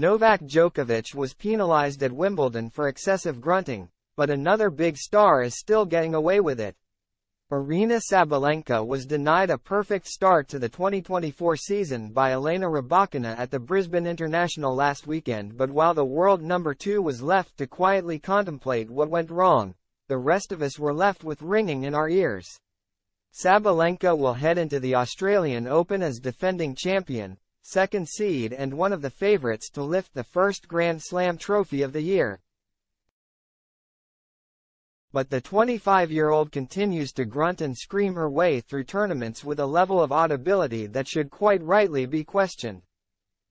Novak Djokovic was penalized at Wimbledon for excessive grunting, but another big star is still getting away with it. Aryna Sabalenka was denied a perfect start to the 2024 season by Elena Rybakina at the Brisbane International last weekend, but while the world number 2 was left to quietly contemplate what went wrong, the rest of us were left with ringing in our ears. Sabalenka will head into the Australian Open as defending champion, second seed and one of the favourites to lift the first Grand Slam trophy of the year. But the 25-year-old continues to grunt and scream her way through tournaments with a level of audibility that should quite rightly be questioned.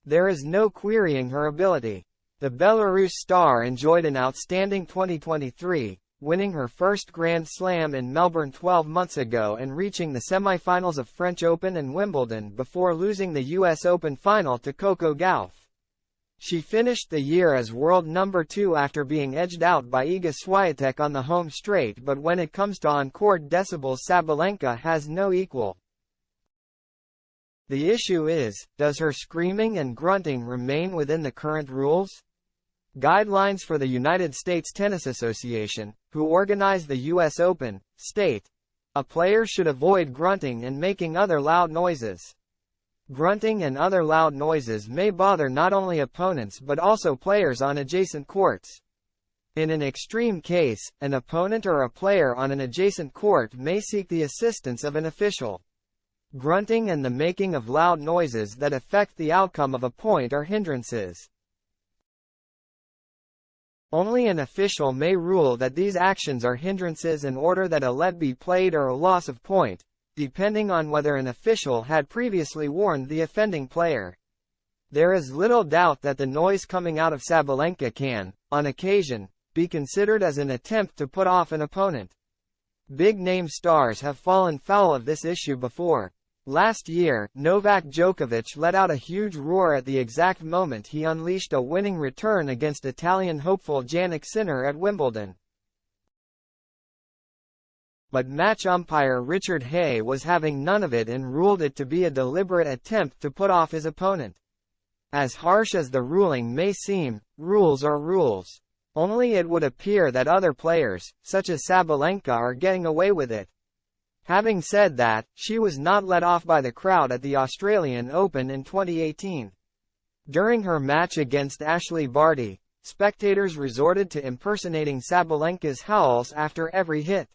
There is no querying her ability. The Belarus star enjoyed an outstanding 2023, winning her first Grand Slam in Melbourne 12 months ago and reaching the semi-finals of French Open and Wimbledon before losing the US Open final to Coco Gauff. She finished the year as world number 2 after being edged out by Iga Swiatek on the home straight, but when it comes to on-court decibels, Sabalenka has no equal. The issue is, does her screaming and grunting remain within the current rules? Guidelines for the United States Tennis Association, who organize the US Open, state, a player should avoid grunting and making other loud noises. Grunting and other loud noises may bother not only opponents but also players on adjacent courts. In an extreme case, an opponent or a player on an adjacent court may seek the assistance of an official. Grunting and the making of loud noises that affect the outcome of a point are hindrances. Only an official may rule that these actions are hindrances and order that a let be played or a loss of point, depending on whether an official had previously warned the offending player. There is little doubt that the noise coming out of Sabalenka can, on occasion, be considered as an attempt to put off an opponent. Big-name stars have fallen foul of this issue before. Last year, Novak Djokovic let out a huge roar at the exact moment he unleashed a winning return against Italian hopeful Jannik Sinner at Wimbledon. But match umpire Richard Hay was having none of it and ruled it to be a deliberate attempt to put off his opponent. As harsh as the ruling may seem, rules are rules. Only it would appear that other players, such as Sabalenka, are getting away with it. Having said that, she was not let off by the crowd at the Australian Open in 2018. During her match against Ashley Barty, spectators resorted to impersonating Sabalenka's howls after every hit.